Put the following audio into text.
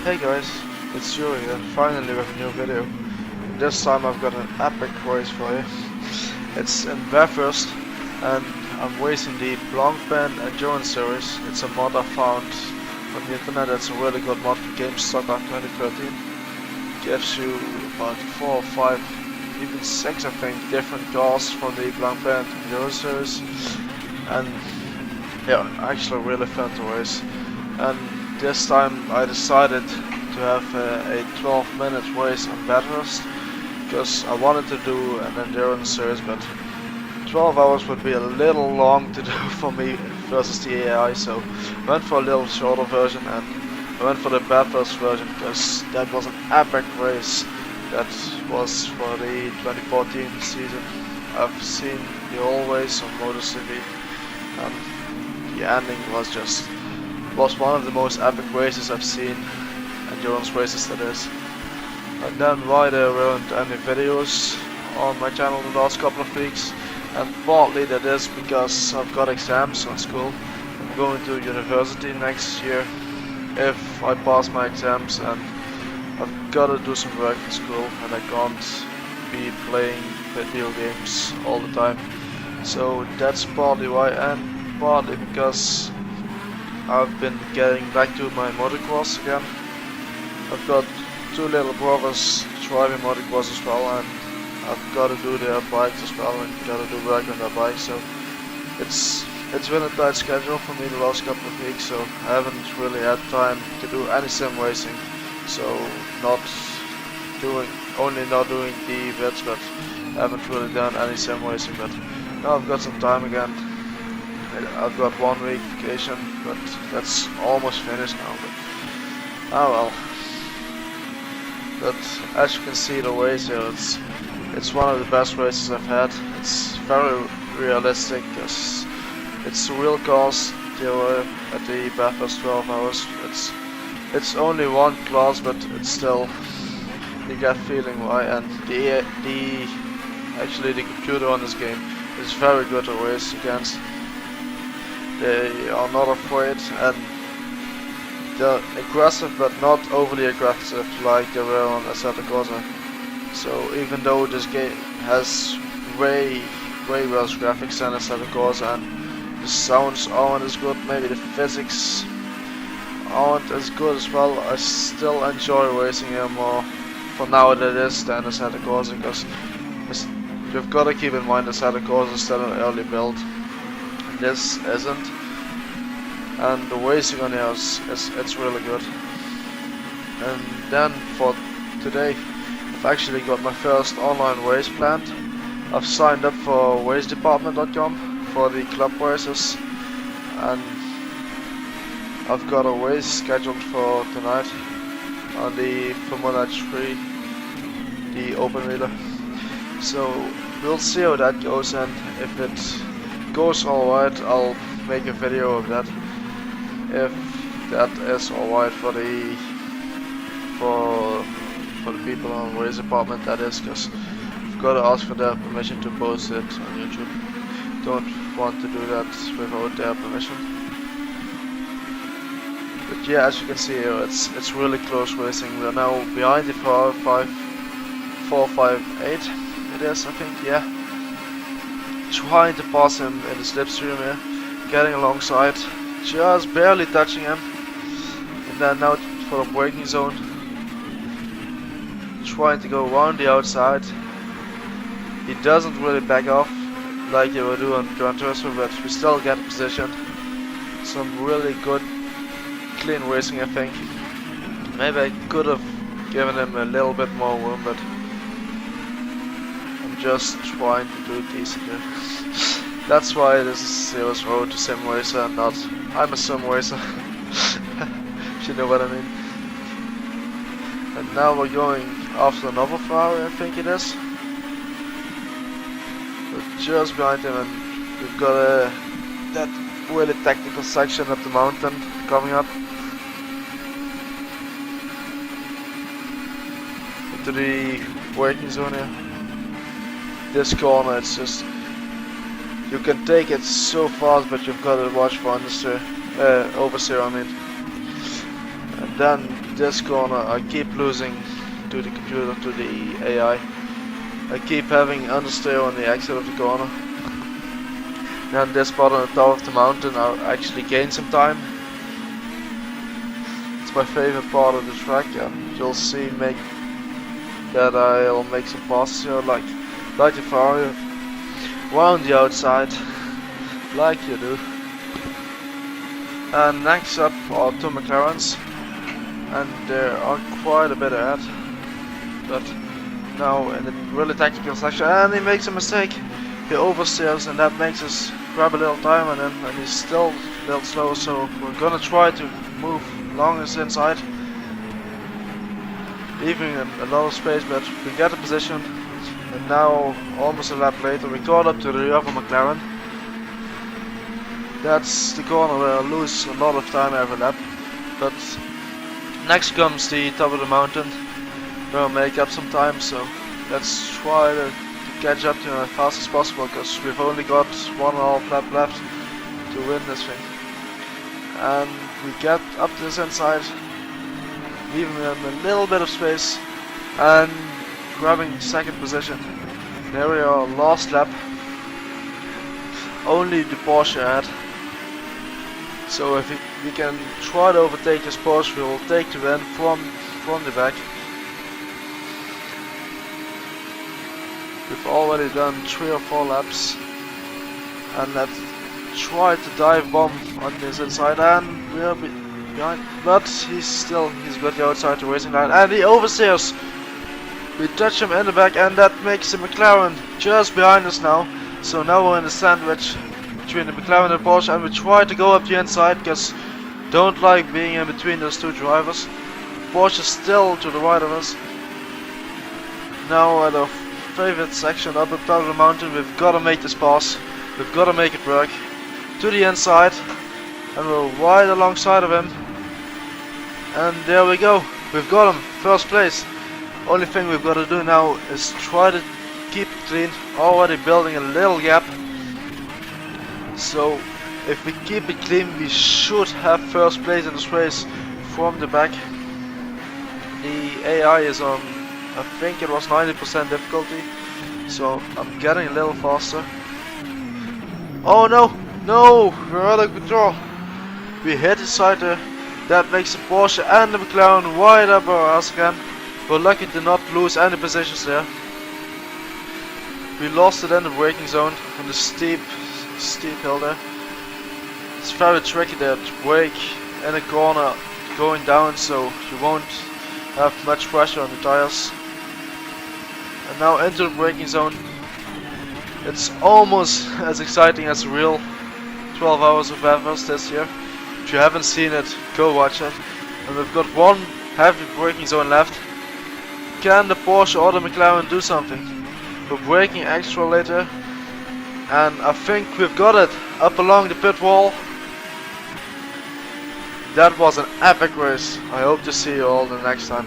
Hey guys, it's Yuri here, finally with a new video. This time I've got an epic race for you. It's in Bathurst and I'm racing the Blancpain Endurance Series. It's a mod I found on the internet. It's a really good mod for GameStock 2013. Gives you about 4 or 5, even 6 I think, different cars from the Blancpain Endurance Series. And yeah, actually really fun to race. And this time I decided to have a 12-minute race on Bathurst because I wanted to do an endurance series, but 12 hours would be a little long to do for me versus the AI, so I went for a little shorter version and I went for the Bathurst version because that was an epic race. That was for the 2014 season. I've seen the whole race on MotorCV and the ending was one of the most epic races I've seen, endurance races that is. And then why there weren't any videos on my channel the last couple of weeks, and partly that is because I've got exams on school. I'm going to university next year if I pass my exams, and I've got to do some work in school and I can't be playing video games all the time. So that's partly why, and partly because I've been getting back to my motocross again. I've got 2 little brothers driving motocross as well, and I've got to do their bikes as well and got to do work on their bikes. So it's been a tight schedule for me the last couple of weeks, so I haven't really had time to do any sim racing. So not doing the bits, but I haven't really done any sim racing. But now I've got some time again. I've got 1 week vacation, but that's almost finished now. But oh well. But as you can see, the race here, it's one of the best races I've had. It's very realistic because it's real cars there at the Bathurst 12 hours. It's only one class, but it's still, you get feeling why. And actually the computer on this game is very good to race against. They are not afraid and they're aggressive, but not overly aggressive like they were on Assetto Corsa. So even though this game has way worse graphics than Assetto Corsa and the sounds aren't as good, maybe the physics aren't as good as well, I still enjoy racing here more for now than it is than Assetto Corsa, because you've got to keep in mind Assetto Corsa is still an early build. This isn't, and the racing on here it's really good. And then for today, I've actually got my first online race planned. I've signed up for racedepartment.com for the club races, and I've got a race scheduled for tonight on the Formula 3, the open wheeler. So we'll see how that goes, and if it goes alright, I'll make a video of that. If that is alright for the people on race department, that is, because I've got to ask for their permission to post it on YouTube. Don't want to do that without their permission. But yeah, as you can see here, it's really close racing. We're now behind the 458. It is, I think, yeah. Trying to pass him in the slipstream here, getting alongside, just barely touching him, and then now for the braking zone, trying to go around the outside. He doesn't really back off like he would do on Gran Turismo, but we still get position. Some really good, clean racing, I think. Maybe I could have given him a little bit more room, but just trying to do decent here. That's why this is Serious Road to Sim Racer and not I'm a Sim Racer. If you know what I mean. And now we're going after another Ferrari, I think it is. We're just behind him, and we've got that really technical section up the mountain coming up into the braking zone here. This corner, it's just, you can take it so fast, but you've got to watch for oversteer, I mean. And then this corner I keep losing to the computer, to the AI. I keep having understeer on the exit of the corner. Then this spot on the top of the mountain I actually gain some time. It's my favorite part of the track, and you'll see that I'll make some passes here, like the Ferrari, round the outside, like you do. And next up are two McLarens, and they are quite a bit ahead. But now in the really technical section, and he makes a mistake. He oversteers, and that makes us grab a little time on him, and he's still a little slow. So we're gonna try to move along his inside, leaving him a lot of space. But we get a position, and now almost a lap later, we caught up to the other McLaren. That's the corner where I lose a lot of time every lap. But next comes the top of the mountain, where I'll make up some time. So let's try to catch up to him as fast as possible, because we've only got 1.5 lap left to win this thing. And we get up to this inside, leaving him a little bit of space, and grabbing second position. There we are, last lap. Only the Porsche ahead. So if we can try to overtake this Porsche, we will take the win from the back. We've already done 3 or 4 laps, and let's try to dive bomb on this inside, and we are behind. But he's got the outside to racing line, and he oversteers. We touch him in the back, and that makes the McLaren just behind us now. So now we're in the sandwich between the McLaren and the Porsche, and we try to go up the inside, because don't like being in between those two drivers. Porsche is still to the right of us. Now at our favorite section up at the top of the mountain, we've got to make this pass. We've got to make it work. To the inside, and we're right alongside of him. And there we go. We've got him. First place. Only thing we've got to do now is try to keep it clean. Already building a little gap. So if we keep it clean, we should have first place in this race from the back. The AI is on, I think it was 90% difficulty, so I'm getting a little faster. Oh no, no, we're out of control. We hit the side there. That makes the Porsche and the McLaren wide up our ass again. We're lucky to not lose any positions there. We lost it in the braking zone on the steep hill there. It's very tricky there to brake in a corner going down, so you won't have much pressure on the tires. And now into the braking zone. It's almost as exciting as the real 12 hours of Bathurst this year. If you haven't seen it, go watch it. And we've got one heavy braking zone left. Can the Porsche or the McLaren do something? We're braking extra later, and I think we've got it up along the pit wall. That was an epic race. I hope to see you all the next time.